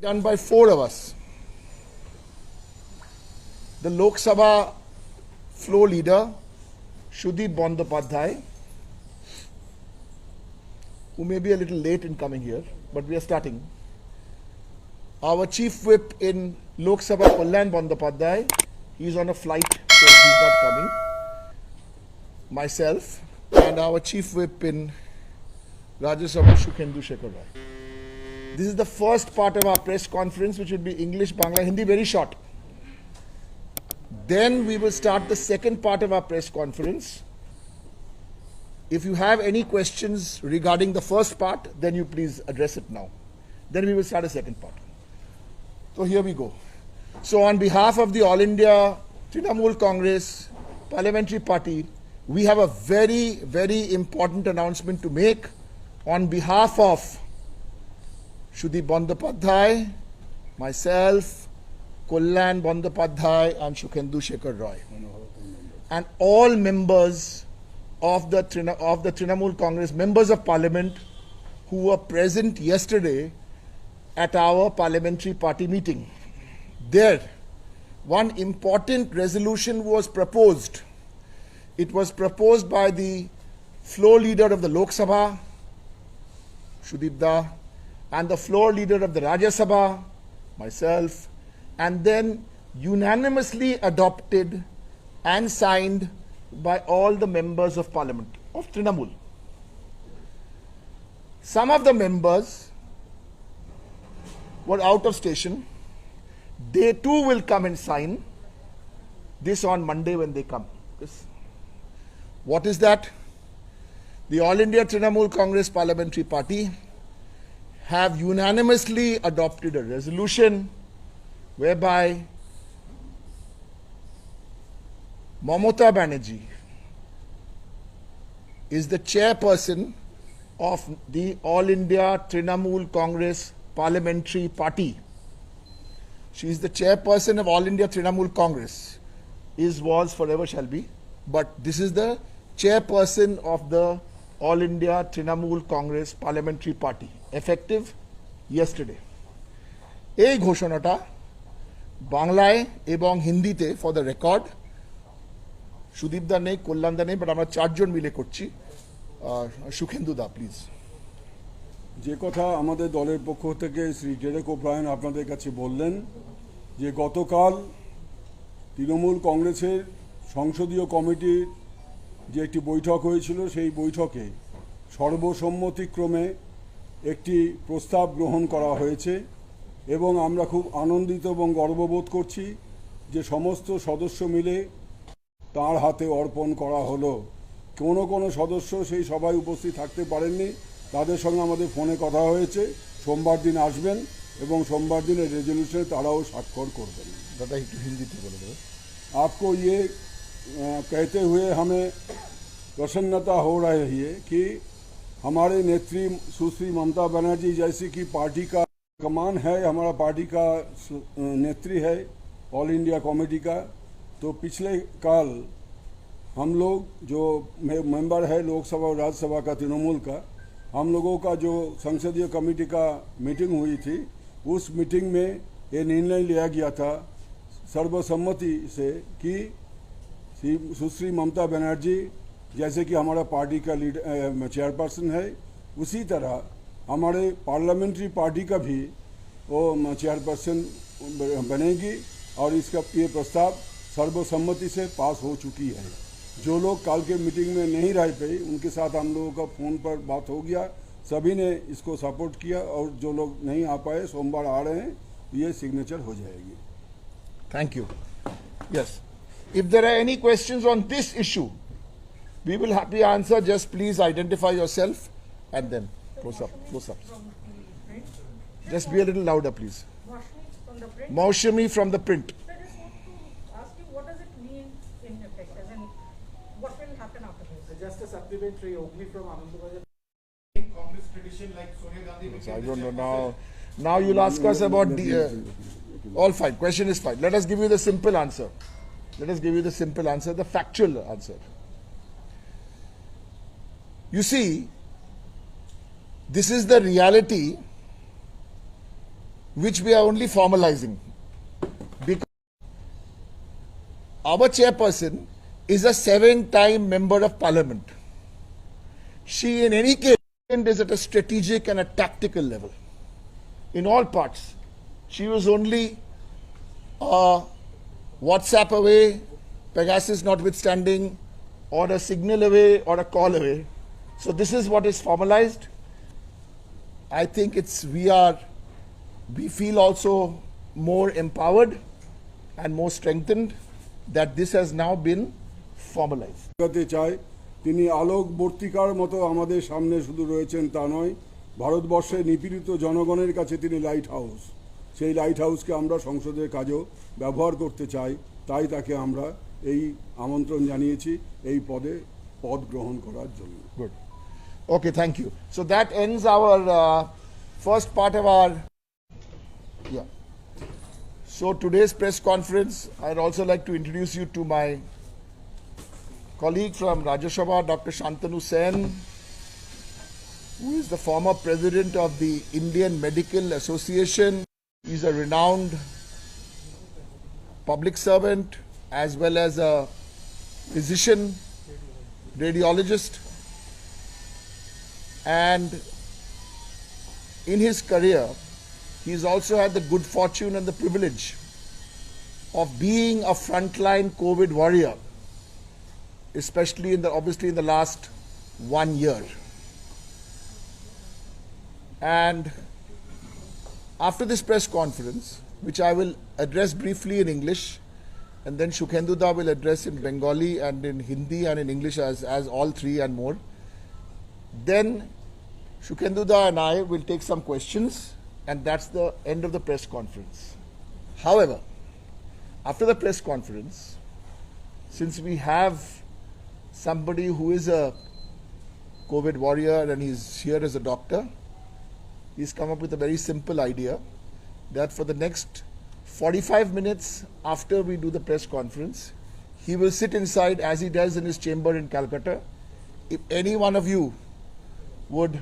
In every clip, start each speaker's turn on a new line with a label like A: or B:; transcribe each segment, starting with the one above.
A: done by four of us. The Lok Sabha floor leader, Sudip Bandyopadhyay, who may be a little late in coming here, but we are starting. Our chief whip in Lok Sabha, Kullan Bandyopadhyay, he is on a flight, so he's not coming. Myself, and our chief whip in Rajya Sabha, Shukhendu Shekhar Roy. This is the first part of our press conference, which will be English, Bangla, Hindi, very short. Then we will start the second part of our press conference. If you have any questions regarding the first part, then you please address it now. Then we will start a second part. So here we go. So on behalf of the All India Trinamool Congress Parliamentary Party, we have a very, very important announcement to make on behalf of Sudip Bandyopadhyay, myself, Kullan Bandyopadhyay and Shukhendu Shekhar Roy, and all members of the Trinamool Congress, members of Parliament who were present yesterday at our parliamentary party meeting. There, one important resolution was proposed. It was proposed by the floor leader of the Lok Sabha, Sudip Da, and the floor leader of the Rajya Sabha, myself, and then unanimously adopted and signed by all the members of Parliament of Trinamool. Some of the members were out of station. They too will come and sign this on Monday when they come. Yes. What is that? The All India Trinamool Congress Parliamentary Party have unanimously adopted a resolution whereby Mamata Banerjee is the chairperson of the All India Trinamool Congress Parliamentary Party. She is the chairperson of All India Trinamool Congress. Is, was, forever shall be. But this is the chairperson of the All India Trinamool Congress Parliamentary Party, effective yesterday. এই ঘোষণাটা বাংলায় এবং হিন্দিতে for the record Sudip দা নেই, কল্যাণ দা নেই, but আমরা চারজন মিলে করছি। সুখেন্দু দা প্লিজ।
B: যে কথা আমাদের দলের পক্ষ থেকে শ্রী ডেরেক ওব্রায়েন আপনাদের কাছে বললেন যে গতকাল তৃণমূল কংগ্রেসের সংসদীয় কমিটির যে একটি বৈঠক হয়েছিল, সেই বৈঠকে সর্বসম্মতিক্রমে একটি প্রস্তাব গ্রহণ করা হয়েছে এবং আমরা খুব আনন্দিত এবং গর্ববোধ করছি যে সমস্ত সদস্য মিলে তার হাতে অর্পণ করা হলো। কোনো সদস্য সেই সভায় উপস্থিত থাকতে পারেননি, তাদের সঙ্গে আমাদের ফোনে কথা হয়েছে, সোমবার দিন আসবেন এবং সোমবার দিনের রেজলিউশনে তারাও স্বাক্ষর করবেন।
A: দাদা একটু হিন্দিতে বলে দেবে।
B: आपको ये कहते हुए हमें प्रसन्नता हो रही है कि हमारे नेत्री सुश्री ममता बनर्जी जैसी कि पार्टी का कमान है, हमारा पार्टी का नेत्री है ऑल इंडिया कमेटी का। तो पिछले काल हम लोग जो मेंबर है लोकसभा और राज्यसभा का तृणमूल का, हम लोगों का जो संसदीय कमेटी का मीटिंग हुई थी, उस मीटिंग में ये निर्णय लिया गया था सर्वसम्मति से कि सुश्री ममता बनर्जी जैसे कि हमारा पार्टी का चेयरपर्सन है, उसी तरह हमारे पार्लियामेंट्री पार्टी का भी वो चेयरपर्सन बनेगी और इसका ये प्रस्ताव सर्वसम्मति से पास हो चुकी है। जो लोग कल के मीटिंग में नहीं रह पाए, उनके साथ हम लोगों का फ़ोन पर बात हो गया, सभी ने इसको सपोर्ट किया और जो लोग नहीं आ पाए सोमवार आ रहे हैं, ये सिग्नेचर हो जाएगी।
A: Thank you. Yes. If there are any questions on this issue, we will happily answer. Just please identify yourself and then close up. Just be a little louder, please. Maushami from the print.
C: I just want to ask you, what does it mean in effect? As in, what will happen after this?
D: Just a supplementary, only from Anandabhajan. Congress tradition like Sonia Gandhi.
A: So I don't know now. Now you'll ask us about the. All fine. Question is fine. Let us give you the simple answer. The factual answer. You see, this is the reality which we are only formalizing. Because our chairperson is a 7-time member of parliament. She, in any case, is at a strategic and a tactical level. In all parts. She was only a WhatsApp away, Pegasus notwithstanding, or a signal away, or a call away. So this is what is formalized. I think we feel also more empowered and more strengthened that this has now been formalized.
B: করতে চাই তিনি আলোকবর্তিকার মতো আমাদের সামনে শুধু রয়েছেন তা নয়, ভারতবর্ষের নিপীড়িত জনগণের কাছে তিনি লাইট হাউস। সেই লাইট হাউসকে আমরা সংসদের কাজেও ব্যবহার করতে চাই, তাই তাকে আমরা এই আমন্ত্রণ জানিয়েছি এই পদ গ্রহণ করার জন্য।
A: Good. Okay, thank you. So that ends our first part of our. Yeah. So today's press conference, I'd also like to introduce you to my colleague from Rajya Sabha, Dr. Shantanu Sen, who is the former president of the Indian Medical Association. He's a renowned public servant as well as a physician, radiologist, and in his career he's also had the good fortune and the privilege of being a frontline COVID warrior, especially obviously in the last 1 year. And after this press conference, which I will address briefly in English, and then Shukhendu Da will address in Bengali and in Hindi and in English as all three and more. Then Shukhendu Da and I will take some questions, and that's the end of the press conference. However, after the press conference, since we have somebody who is a COVID warrior and he's here as a doctor, he's come up with a very simple idea that for the next 45 minutes after we do the press conference, he will sit inside as he does in his chamber in Calcutta. If any one of you would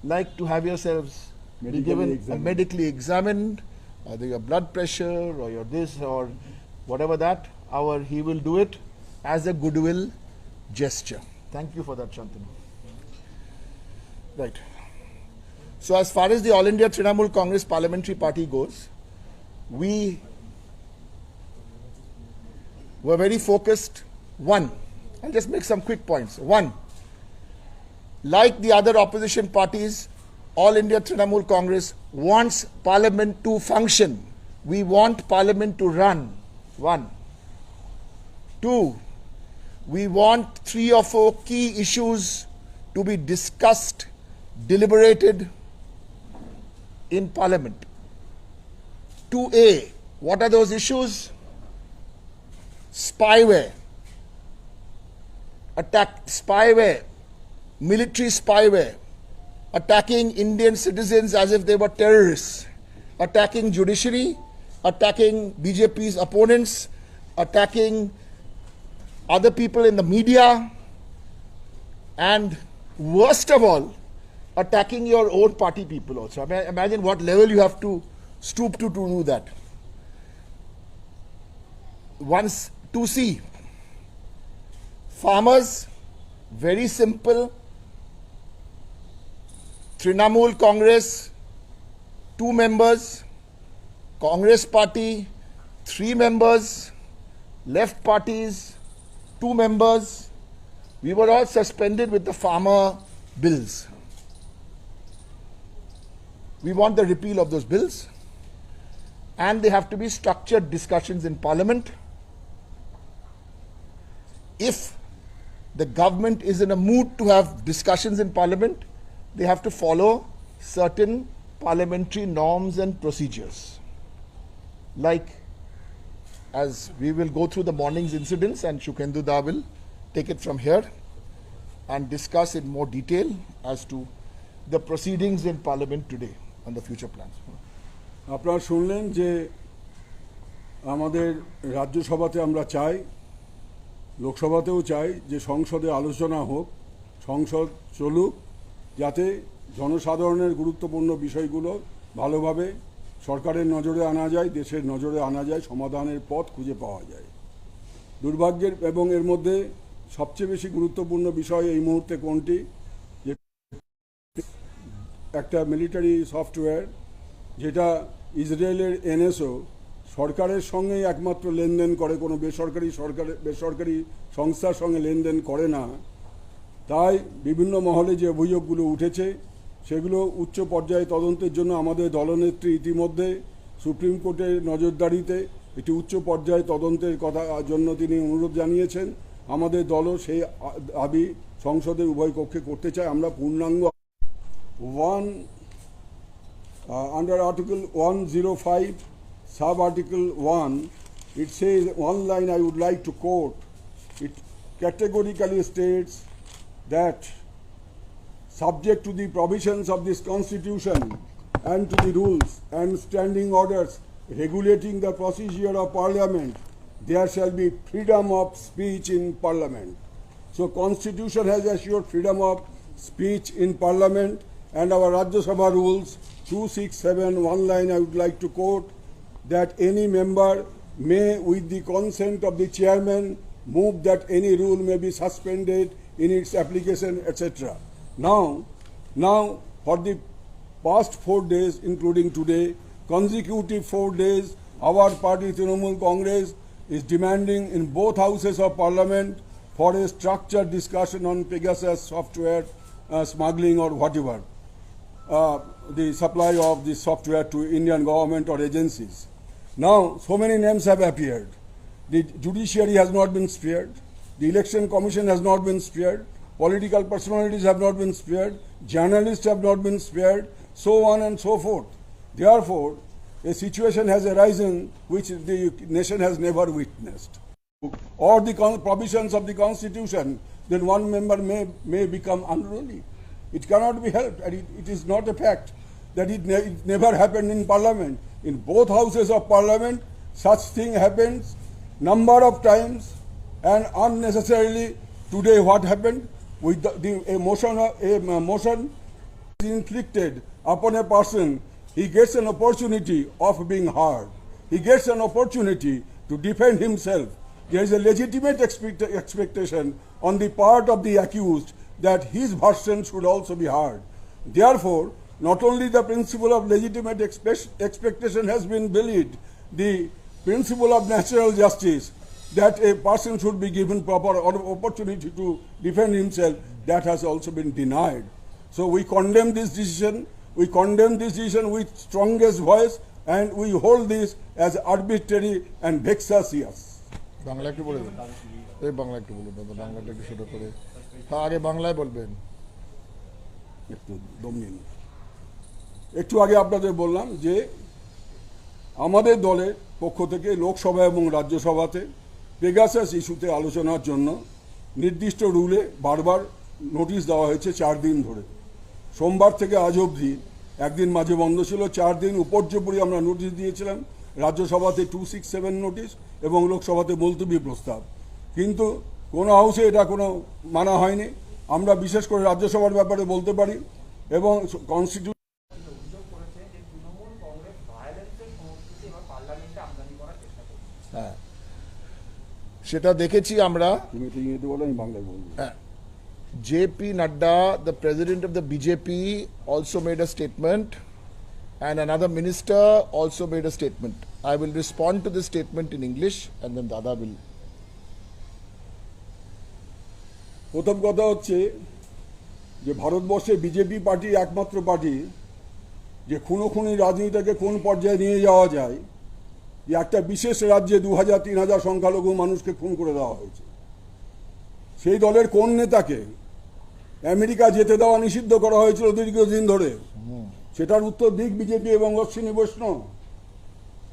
A: like to have yourselves medically examined, either your blood pressure or your this or whatever that, he will do it as a goodwill gesture. Thank you for that, Shantanu. Right. So as far as the All India Trinamool Congress Parliamentary Party goes, we were very focused. One, I'll just make some quick points. One, like the other opposition parties, All India Trinamool Congress wants Parliament to function. We want Parliament to run. One. Two, we want 3 or 4 key issues to be discussed, deliberated in Parliament. 2A, what are those issues? Spyware, spyware, military spyware, attacking Indian citizens as if they were terrorists, attacking judiciary, attacking BJP's opponents, attacking other people in the media, and worst of all, attacking your own party people also. I mean, imagine what level you have to stoop to do that. Once 2C, farmers, very simple. Trinamool Congress, 2 members. Congress Party, 3 members. Left parties, 2 members. We were all suspended with the farmer bills. We want the repeal of those bills, and they have to be structured discussions in Parliament. If the government is in a mood to have discussions in Parliament, they have to follow certain parliamentary norms and procedures. Like, as we will go through the morning's incidents, and Shukhendu Da will take it from here and discuss in more detail as to the proceedings in Parliament today and the future plans.
B: আপনারা শুনলেন যে আমাদের রাজ্যসভাতে আমরা চাই, লোকসভাতেও চাই যে সংসদে আলোচনা হোক, সংসদ চলুক, যাতে জনসাধারণের গুরুত্বপূর্ণ বিষয়গুলো ভালোভাবে সরকারের নজরে আনা যায়, দেশের নজরে আনা যায়, সমাধানের পথ খুঁজে পাওয়া যায়। দুর্ভাগ্যের এবং এর মধ্যে সবচেয়ে বেশি গুরুত্বপূর্ণ বিষয় এই মুহূর্তে কোনটি, যে একটা মিলিটারি সফটওয়্যার যেটা ইসরায়েলের এনএসও সরকারের সঙ্গেই একমাত্র লেনদেন করে, কোনো বেসরকারি সংস্থার সঙ্গে লেনদেন করে না। তাই বিভিন্ন মহলে যে অভিযোগগুলো উঠেছে সেগুলো উচ্চ পর্যায়ে তদন্তের জন্য আমাদের দলনেত্রী ইতিমধ্যে সুপ্রিম কোর্টের নজরদারিতে একটি উচ্চ পর্যায়ে তদন্তের কথা জন্য তিনি অনুরোধ জানিয়েছেন। আমাদের দলও সেই দাবি সংসদের উভয় কক্ষে করতে চায়। আমরা পূর্ণাঙ্গ under Article 105, Sub-Article 1, it says, one line I would like to quote, it categorically states that subject to the provisions of this Constitution and to the rules and standing orders regulating the procedure of Parliament, there shall be freedom of speech in Parliament. So Constitution has assured freedom of speech in Parliament, and our Rajya Sabha rules 267, one line I would like to quote, that any member may, with the consent of the chairman, move that any rule may be suspended in its application, etc. Now, for the past 4 days, including today, consecutive 4 days, our party, Trinamool Congress, is demanding in both houses of Parliament for a structured discussion on Pegasus software smuggling or whatever, the supply of this software to Indian government or agencies. Now, so many names have appeared. The judiciary has not been spared. The election commission has not been spared. Political personalities have not been spared. Journalists have not been spared. So on and so forth. Therefore, a situation has arisen which the nation has never witnessed. Or the provisions of the Constitution, then one member may become unruly. It cannot be helped, and it is not a fact that it never happened in Parliament. In both houses of Parliament, such thing happens number of times, and unnecessarily. Today, what happened with a motion is inflicted upon a person, he gets an opportunity of being heard. He gets an opportunity to defend himself. There is a legitimate expectation on the part of the accused that his version should also be heard. Therefore, not only the principle of legitimate expectation has been belied, the principle of natural justice, that a person should be given proper opportunity to defend himself, that has also been denied. So we condemn this decision. We condemn this decision with strongest voice, and we hold this as arbitrary and vexatious.
A: Bangla একটু বলে দেন, এই বাংলা একটু বলুন দাদা, বাংলাটা একটু ছোট করে। হ্যাঁ, আগে বাংলায় বলবেন।
B: একটু দম নিন। একটু আগে আপনাদের বললাম যে আমাদের দলের পক্ষ থেকে লোকসভা এবং রাজ্যসভাতে পেগাসাস ইস্যুতে আলোচনার জন্য নির্দিষ্ট রুলে বারবার নোটিশ দেওয়া হয়েছে 4 দিন ধরে। সোমবার থেকে আজ অবধি একদিন মাঝে বন্ধ ছিল, 4 দিন উপর্যুপরি আমরা নোটিশ দিয়েছিলাম। রাজ্যসভাতে 267 নোটিশ এবং লোকসভাতে মুলতবি প্রস্তাব, কিন্তু কোনো হাউসে এটা কোনো মানা হয়নি। আমরা বিশেষ করে রাজ্যসভার ব্যাপারে বলতে পারি এবং কনস্টিটিউশন
A: হ্যাঁ, সেটা দেখেছি আমরা।
B: বাংলায় বলবো।
A: JP Nadda, the president of the BJP, also made a statement, and another minister also made a statement. I will respond to this statement in English, and then Dada will.
B: প্রথম কথা হচ্ছে যে ভারতবর্ষে বিজেপি পার্টি একমাত্র party যে খুনোখুনি রাজনীতিকে কোন পর্যায়ে নিয়ে যাওয়া যায়, যে একটা বিশেষ রাজ্যে 2000-3000 সংখ্যালঘু মানুষকে খুন করে দেওয়া হয়েছে। সেই দলের কোন নেতাকে আমেরিকা যেতে দেওয়া নিষিদ্ধ করা হয়েছিল দীর্ঘদিন ধরে, সেটার উত্তর দিক বিজেপি এবং অশ্বিনী বৈষ্ণব।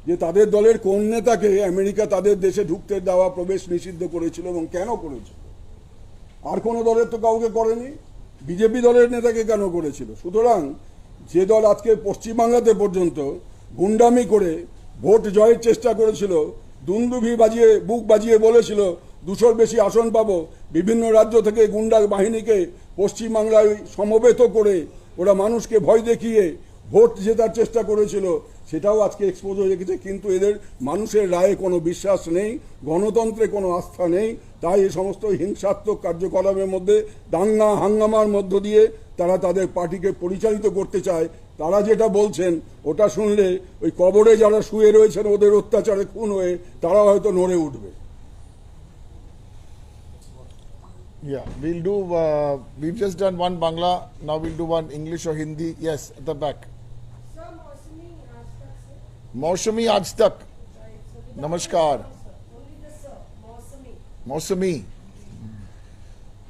B: যে তাদের দলের কোন নেতাকে আমেরিকা তাদের দেশে ঢুকতে দেওয়া প্রবেশ নিষিদ্ধ করেছিল এবং কেন করেছিল? আর কোনো দলের তো কাউকে করেনি, বিজেপি দলের নেতাকে কেন করেছিল? সুতরাং যে দল আজকে পশ্চিমবাংলাতে পর্যন্ত গুন্ডামি করে ভোট জয়ের চেষ্টা করেছিল, দুন্দুভি বাজিয়ে বুক বাজিয়ে বলেছিল 200-র বেশি আসন পাবো, বিভিন্ন রাজ্য থেকে গুন্ডা বাহিনীকে পশ্চিমবাংলায় সমবেত করে ওরা মানুষকে ভয় দেখিয়ে ভোট জেতার চেষ্টা করেছিল, সেটাও আজকে এক্সপোজ হয়ে গেছে। কিন্তু এদের মানুষের রায়ে কোনো বিশ্বাস নেই, গণতন্ত্রে কোনো আস্থা নেই, তাই এই সমস্ত হিংসাত্মক কার্যকলাপের মধ্যে দাঙ্গা হাঙ্গামার মধ্য দিয়ে তারা তাদের পার্টিকে পরিচালিত করতে চায়। তারা যেটা বলছেন ওটা শুনলে ওই কবরে যারা শুয়ে রয়েছেন ওদের অত্যাচারে খুন হয়ে তারা হয়তো নড়ে উঠবে।
A: Yeah, we'll do, we've just done one Bangla, now we'll do one English or Hindi. Yes, at the back.
C: Sir, Mausami Aaj Tak se.
A: Mausami Aaj Tak.
C: Right, so without
A: Namaskar.
C: the sir, only the sir, Mausami.
A: Mausami.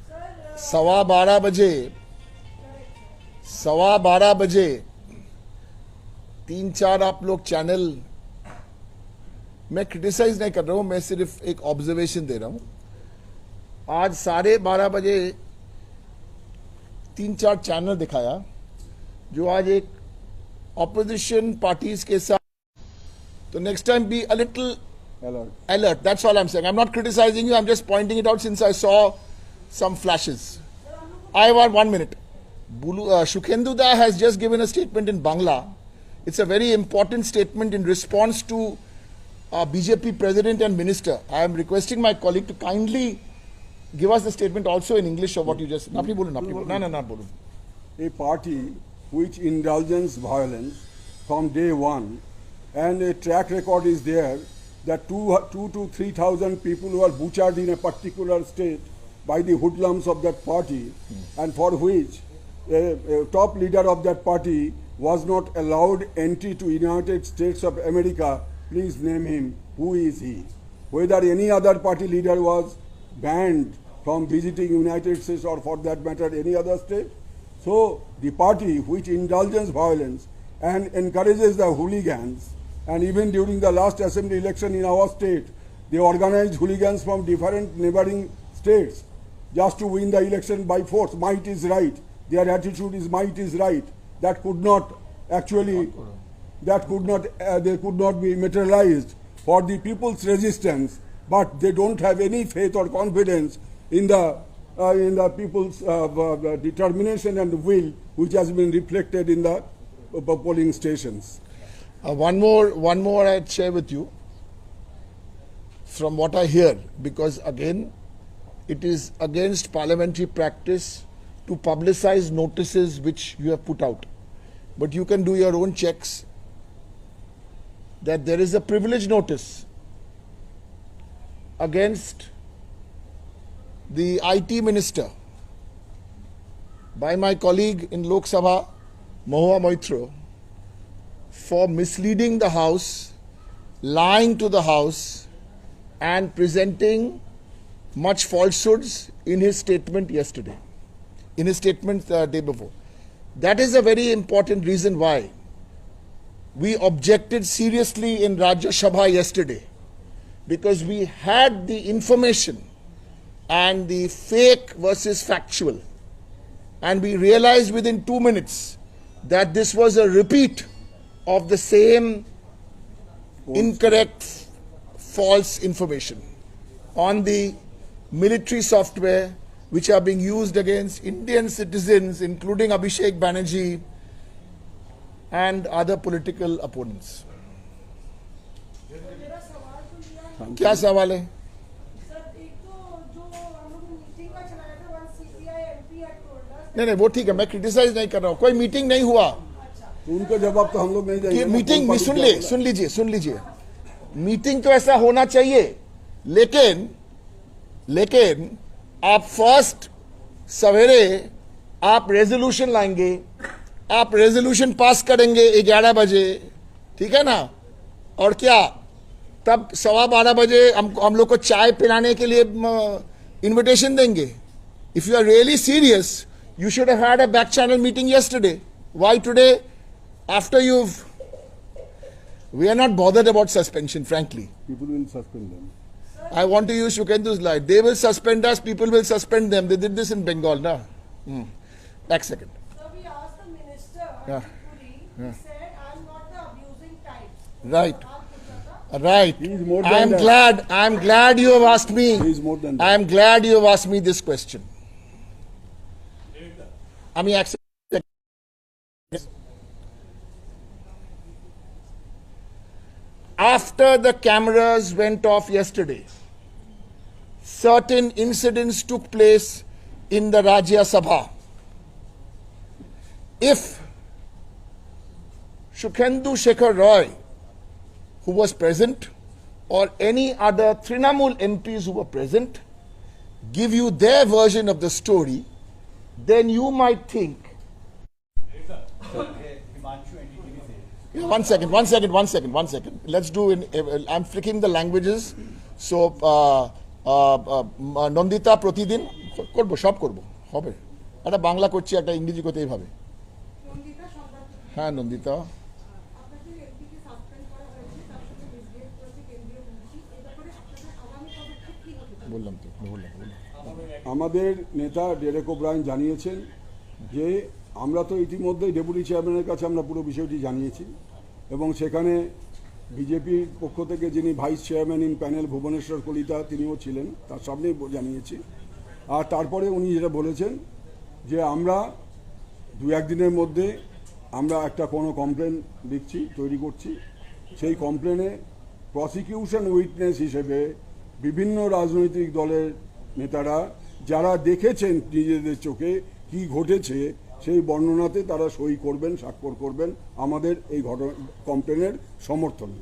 C: Sir,
A: 12:15 बजे,
C: correct, sir.
A: 12:15 बजे 3-4 आप लोग channel, मैं criticise नहीं कर रहा हूं, मैं सिर्फ एक ऑब्जर्वेशन दे रहा हूं। आज 12:30 बजे 3-4 चैनल दिखाया जो आज एक ऑपोजिशन पार्टीज के साथ, तो next time be a little alert. That's all I'm saying. I'm not criticizing you, I'm just pointing it out since I saw some flashes. I want 1 minute. Shukhendu Da has just given a statement in Bangla. It's a very important statement in response to BJP president and minister. I am requesting my colleague to kindly give us the statement also in English of what you just. Napni bolun. No, bolun.
B: A party which indulges violence from day one, and a track record is there that 2 to 3,000 people who are butchered in a particular state by the hoodlums of that party, and for which a top leader of that party was not allowed entry to United States of America. Please name him. Who is he? Whether any other party leader was banned from visiting United States or for that matter any other state. So the party which indulges violence and encourages the hooligans, and even during the last assembly election in our state, they organized hooligans from different neighboring states just to win the election by force. Might is right. Their attitude is might is right. That could not actually, they could not be materialized for the people's resistance, but they don't have any faith or confidence in the people's determination and will, which has been reflected in the polling stations.
A: One more I'd share with you from what I hear, because again, it is against parliamentary practice to publicize notices which you have put out. But you can do your own checks that there is a privilege notice against the IT minister by my colleague in Lok Sabha, Mahua Moitra, for misleading the House, lying to the House, and presenting much falsehoods in his statement yesterday, in his statement the day before. That is a very important reason why we objected seriously in Rajya Sabha yesterday, because we had the information and the fake versus factual, and we realized within 2 minutes that this was a repeat of the same incorrect, false information on the military software which are being used against Indian citizens, including Abhishek Banerjee and other political opponents.
C: मेरा सवाल तो ये है,
A: क्या सवाल है?
C: Sir एक तो जो हम लोग मीटिंग का चलाया था, one CPI MP had told us
A: नहीं वो ठीक है, मैं क्रिटिसाइज नहीं कर रहा हूँ, कोई मीटिंग नहीं हुआ।
B: तो उनका जवाब तो हम लोग नहीं
A: कि
B: देंगे।
A: मीटिंग सुन लीजिए, मीटिंग तो ऐसा होना चाहिए, लेकिन आप फर्स्ट सवेरे आप रेजोल्यूशन लाएंगे, आप रेजोल्यूशन पास करेंगे 11 बजे, ठीक है ना, और क्या तब 12:15 बजे हम लोग को चाय पिलाने के लिए इनविटेशन देंगे? If you are really serious, you should have had a back channel meeting yesterday. Why today, after we are not bothered about suspension, frankly.
B: People will suspend them.
A: I want to use Shukhendu's line. They will suspend us, people will suspend them. They did this in Bengal, na? Next second.
C: So we asked the minister,
A: Yeah.
C: Puri, he said, I'm not the abusing type.
A: Right.
C: आप पूछा था,
A: Right.
B: He is more than
A: I'm glad you have asked me.
B: He is more than that.
A: I am glad you have asked me this question. I mean, accept. after the cameras went off yesterday, certain incidents took place in the Rajya Sabha. If Shukhendu Shekhar Roy, who was present, or any other Trinamool MPs who were present, give you their version of the story, then you might think. One second. Let's do I'm flicking the languages. So, Nandita Pratidin, korbo, shop korbo, hobe. Eta Bangla korchi, eta English kote ei bhabe. হ্যাঁ নন্দিতা বললাম
B: আমাদের নেতা Derek O'Brien জানিয়েছেন যে আমরা তো ইতিমধ্যেই deputy চেয়ারম্যানের কাছে আমরা পুরো বিষয়টি জানিয়েছি এবং সেখানে বিজেপির পক্ষ থেকে যিনি vice chairman in panel Bhubaneswar Kalita তিনিও ছিলেন, তার সামনেই জানিয়েছি। আর তারপরে উনি যেটা বলেছেন যে আমরা দু একদিনের মধ্যে আমরা একটা কোনো কমপ্লেন লিখছি, তৈরি করছি। সেই কমপ্লেনে প্রসিকিউশন উইটনেস হিসেবে বিভিন্ন রাজনৈতিক দলের নেতারা যারা দেখেছেন নিজেদের চোখে কি ঘটেছে সেই বর্ণনাতে তারা সই করবেন, স্বাক্ষর করবেন আমাদের এই কমপ্লেনের সমর্থনে।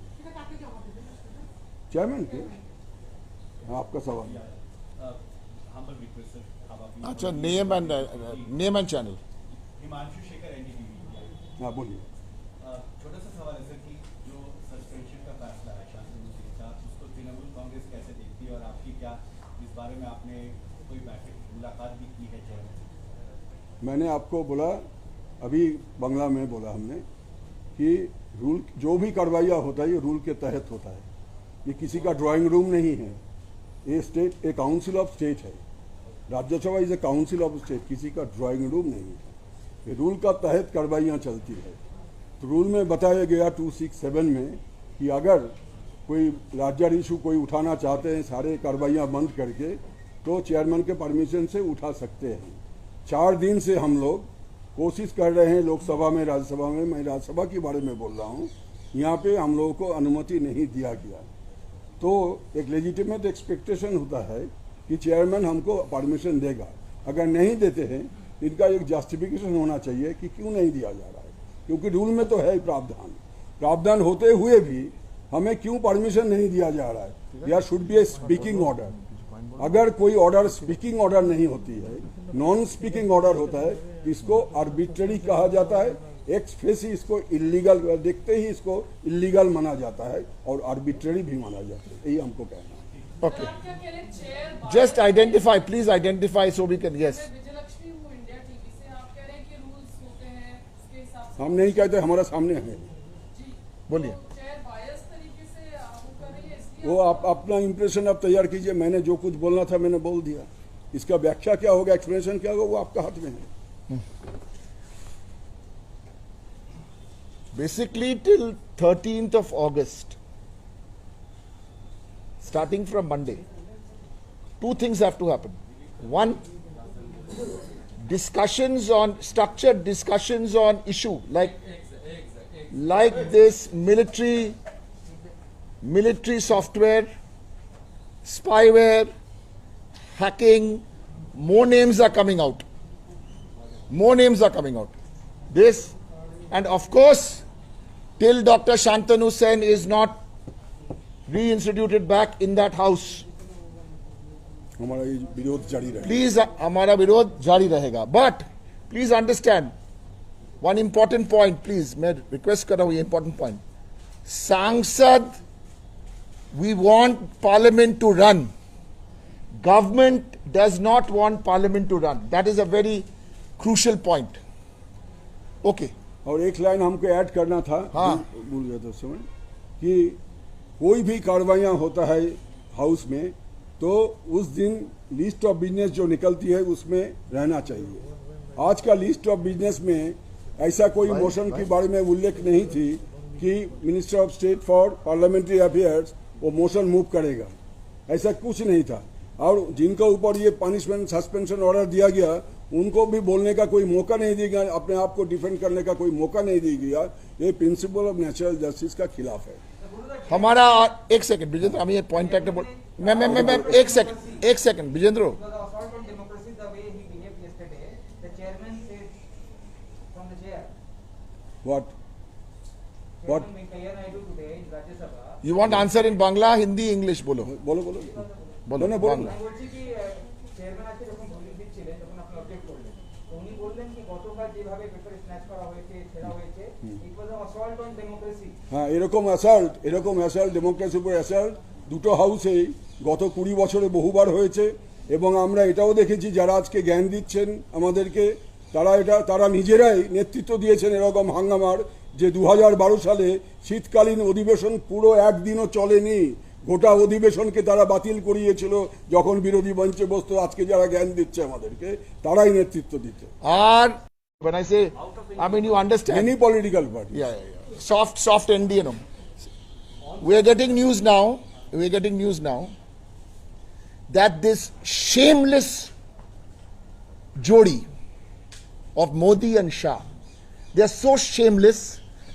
B: চেয়ারম্যানকে आपका सवाल।
A: अच्छा, name and channel.
D: Himanshu Shekhar NDTV.
B: हाँ बोलिए।
D: छोटा सा सवाल है सर कि जो सस्पेंशन का फैसला है शांतनु सिंह का, उसको तृणमूल कांग्रेस कैसे देखती है और आपकी क्या इस बारे में आपने कोई बैठक मुलाकात भी की है चेयरमैन?
B: मैंने आपको बोला, अभी बंगला में बोला हमने कि रूल जो भी कार्रवाइयाँ होता है ये रूल के तहत होता है। ये किसी का ड्राइंग रूम नहीं है, ये state a council of state है। Rajya Sabha is a council of state, किसी का ड्राइंग रूम नहीं है। ये रूल का तहत कार्रवाइयाँ चलती है। तो रूल में बताया गया 267 में कि अगर कोई राज्य इशू कोई उठाना चाहते हैं सारे कार्रवाइयाँ बंद करके तो चेयरमैन के परमिशन से उठा सकते हैं। 4 दिन से हम लोग कोशिश कर रहे हैं लोकसभा में, राज्यसभा में, मैं राज्यसभा के बारे में बोल रहा हूँ, यहाँ पे हम लोगों को अनुमति नहीं दिया गया। तो एक लेजिटिमेट एक्सपेक्टेशन होता है कि चेयरमैन हमको परमिशन देगा। अगर नहीं देते हैं इनका एक जस्टिफिकेशन होना चाहिए कि क्यों नहीं दिया जा रहा है, क्योंकि रूल में तो है प्रावधान होते हुए भी हमें क्यों परमिशन नहीं दिया जा रहा है। There should be a speaking order. अगर कोई ऑर्डर स्पीकिंग ऑर्डर नहीं होती है, नॉन स्पीकिंग ऑर्डर होता है, इसको आर्बिट्ररी कहा जाता है। एक्स फेसी इसको इलीगल, देखते ही इसको इलीगल माना जाता है और आर्बिट्ररी भी माना जाता है। यही हमको कहना है।
A: Okay. Just identify, please identify so we can, yes.
B: हम नहीं कहते, हमारा सामने है।
A: बोलिए।
B: वो आप अपना इंप्रेशन आप तैयार कीजिए। मैंने जो कुछ बोलना था मैंने बोल दिया। इसका व्याख्या क्या होगा, एक्सप्लेनेशन क्या होगा, वो आपका हाथ में है।
A: Basically till 13th of August, starting from Monday, 2 things have to happen. One, structured discussions on issue like this military software, spyware, hacking. More names are coming out. This, and of course, till Dr. Shantanu Sen is not reinstituted back in that house,
B: हमारा ये विरोध जारी रहेगा।
A: please, हमारा विरोध जारी रहेगा। But please understand one important point, please, मैं request कर रहा हूँ ये important point. सांसद, we want parliament to run. Government does not want parliament to run. That is a very crucial point. Okay.
B: और एक लाइन हमको ऐड करना था,
A: हाँ।
B: भूल गया था उस समय, कि कोई भी कार्रवाइयाँ होता है हाउस में तो उस दिन लिस्ट ऑफ बिजनेस जो निकलती है उसमें रहना चाहिए। आज का लिस्ट ऑफ बिजनेस में ऐसा कोई मोशन के बारे में उल्लेख नहीं थी कि minister of state for parliamentary affairs वो मोशन मूव करेगा, ऐसा कुछ नहीं था। और जिनका ऊपर ये पनिशमेंट सस्पेंशन ऑर्डर दिया गया उनको भी बोलने का कोई मौका नहीं दिया गया, अपने आप को डिफेंड करने का कोई मौका नहीं दिया गया। ये प्रिंसिपल ऑफ नेचुरल जस्टिस का खिलाफ है।
A: हमारा एक सेकंड विजेंद्र আমি এই পয়েন্টটা একটা বল मैं एक second Vijendra
E: Because the assault on democracy, the way he behaved yesterday, the chairman said from the chair.
B: What? What?
E: Chairman Venkaiah Naidu today in Rajya Sabha.
A: you want answer in Bangla Hindi English বলো
B: বলো বলো
A: বলো
B: না, বলো
A: বাংলা।
B: না।
E: আমি বলছি কি চেয়ারম্যান আজকে যখন ভোটিং দিচ্ছিলেন তখন আপনি অবজেক্ট করলেন তো উনি বললেন কি গতকাল যেভাবে পেপার স্ন্যাচ করা হয়েছে ছেড়া হয়েছে ইট ওয়াজ অ্যাসল্ট অন ডেমোক্রেসি
B: হ্যাঁ, এরকম অ্যাসাল্ট ডেমোক্রেসির উপর অ্যাসাল্ট দুটো হাউসেই গত 20 বছরে বহুবার হয়েছে এবং আমরা এটাও দেখেছি যারা আজকে জ্ঞান দিচ্ছেন আমাদেরকে তারা নিজেরাই নেতৃত্ব দিয়েছেন এরকম হাঙ্গামার যে 2012 সালে শীতকালীন অধিবেশন পুরো একদিনও চলেনি, গোটা অধিবেশনকে তারা বাতিল করিয়েছিল যখন বিরোধী মঞ্চে বসতো। আজকে যারা জ্ঞান দিচ্ছে আমাদেরকে তারাই নেতৃত্ব দিচ্ছে।
A: আর when I say I mean you understand
B: any political party
A: yeah. soft NDA no. We are getting news now that this shameless jodi of Modi and Shah, they are so shameless,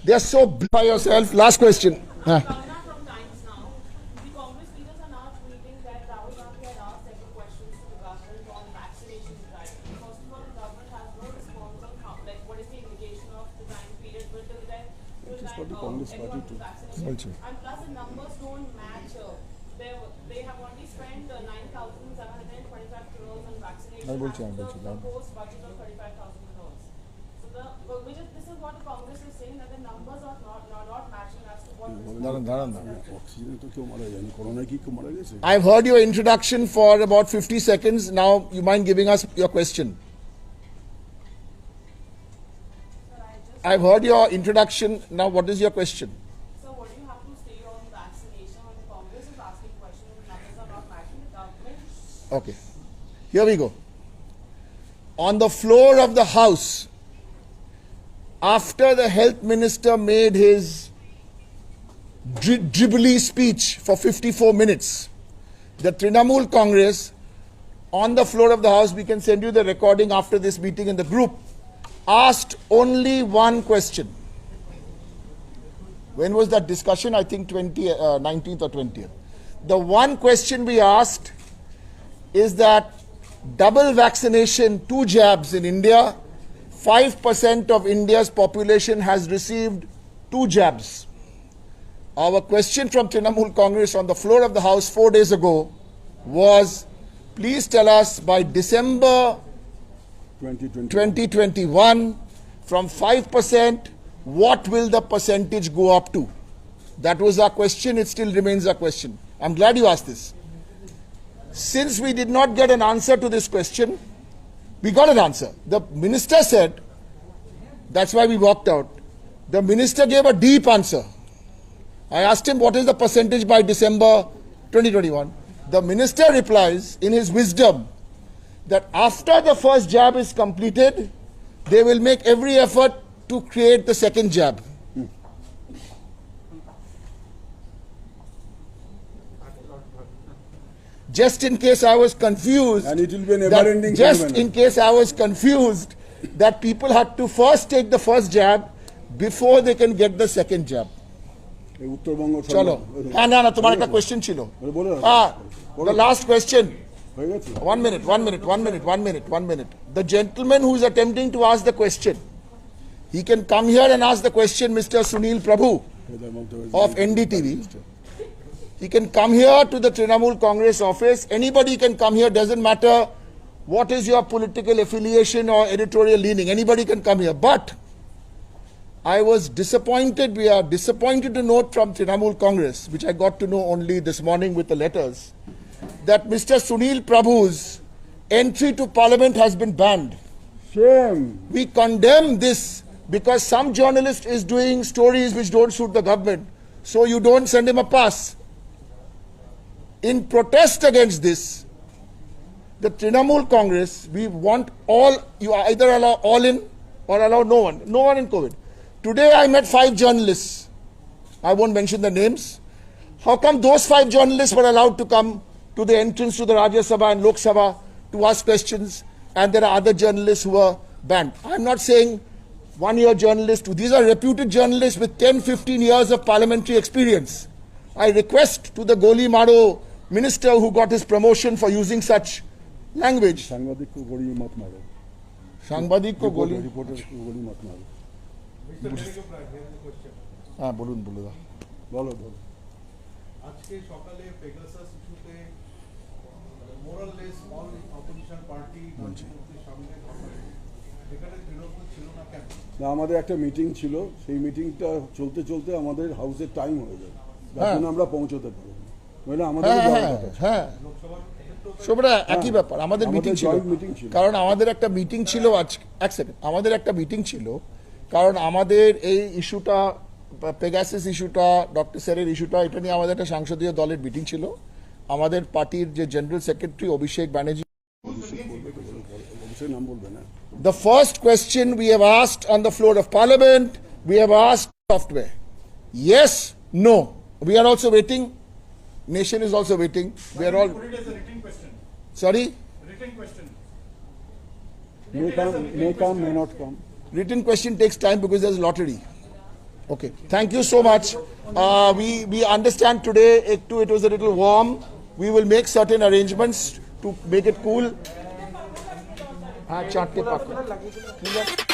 A: they are so by yourself. Last question.
F: Gangana from Times Now. The Congress leaders are now tweeting that Rahul Gandhi had asked several questions to the government on vaccination drive. First of all, the government has no response on how, like, what is the implication of the time period till then
B: for the Congress party
F: everyone
B: too.
F: vaccination. And plus the numbers don't match. They have only spent 9,725 crores on vaccination as the proposed budget of 35,000 crores. So this is what the Congress is saying, that the numbers are not matching as to what
B: অক্সিজেনে তো কেউ মারা যায়নি, করোনায় কি কেউ মারা গেছে?
A: I've heard your introduction for about 50 seconds. Now you mind giving us your question? I've heard your introduction. Now what is your question?
F: So what do you have to say on vaccination when the Congress is asking questions and the numbers are not matching the government?
A: Okay, here we go. On the floor of the House, after the health minister made his dribbly speech for 54 minutes, the Trinamool Congress, on the floor of the House, we can send you the recording after this meeting in the group, asked only one question. When was that discussion? I think 19th or 20th. The one question we asked is that double vaccination, 2 jabs in India, 5% of India's population has received 2 jabs. Our question from Trinamool Congress on the floor of the House 4 days ago was, please tell us by December 2021, from 5%, what will the percentage go up to? That was our question. It still remains our question. I'm glad you asked this. Since we did not get an answer to this question, we got an answer. The minister said, that's why we walked out. The minister gave a deep answer. I asked him, what is the percentage by December 2021? The minister replies, in his wisdom, that after the first jab is completed, they will make every effort to create the second jab. Just in case I was confused,
B: And it will be a never-ending
A: just
B: phenomenon.
A: in case I was confused, that people had to first take the first jab before they can get the second jab.
B: এই উত্তরবঙ্গ
A: চলো হ্যাঁ না তোমার একটা question ছিল
B: বলো না।
A: the last question.
B: হয়ে গেছে?
A: One minute. The gentleman who is attempting to ask the question, he can come here and ask the question, Mr. Sunil Prabhu of NDTV. He can come here to the Trinamool Congress office. Anybody can come here, doesn't matter what is your political affiliation or editorial leaning. Anybody can come here. But I was disappointed, we are disappointed to note from Trinamool Congress, which I got to know only this morning with the letters, that Mr. Sunil Prabhu's entry to Parliament has been banned.
B: Shame.
A: We condemn this because some journalist is doing stories which don't suit the government, so you don't send him a pass. In protest against this, the Trinamool Congress, we want all, you either allow all in or allow no one in COVID. Today I met 5 journalists. I won't mention the names. How come those 5 journalists were allowed to come to the entrance to the Rajya Sabha and Lok Sabha to ask questions, and there are other journalists who were banned? I'm not saying 1-year journalists. These are reputed journalists with 10-15 years of parliamentary experience. I request to the Goli Maro minister who got his promotion for using such language.
B: সাংবাদিক को गोली मत मारो
A: সাংবাদিক কো গলি
B: reporter को गोली मत मारो
A: হ্যাঁ বলুন বলুন
B: बोलो बोलो
G: আজকে সকালে পেগাসাস ইস্যুতে মোরাললেস অল অপোজিশন পার্টি মুখ্যমন্ত্রীর সামনে এখানে তৃণমূল ছিল না কেন?
B: না আমাদের একটা মিটিং ছিল সেই মিটিংটা চলতে চলতে আমাদের হাউসের টাইম হয়ে যায় যার জন্য আমরা পৌঁছতে পারি নইলে আমাদের
A: হ্যাঁ
B: যাওয়ার
A: হ্যাঁ
B: কথা ছিল।
A: হ্যাঁ সবটা একই ব্যাপার আমাদের
B: আমাদের
A: মিটিং ছিল
B: joint meeting ছিল।
A: কারণ আমাদের একটা মিটিং ছিল আজ এক সেকেন্ড আমাদের একটা মিটিং ছিল কারণ আমাদের এই ইস্যুটা পেগাসাস ইস্যুটা ডক্টর স্যারের ইস্যুটা এটা নিয়ে আমাদের একটা সাংসদীয় দলের মিটিং ছিল আমাদের পার্টির যে জেনারেল সেক্রেটারি অভিষেক ব্যানার্জি
B: অবশ্যই নাম বলবে না
A: The first question we have asked on the floor of Parliament, we have asked software. Yes, no. We are also waiting. Nation is also waiting. We are all.
G: Put it as a written question.
A: Sorry?
G: Written question.
B: may come may not come
A: Written question takes time because there's lottery. Okay. Thank you so much. We understand today it was a little warm. We will make certain arrangements to make it cool. हाँ चाटते पाक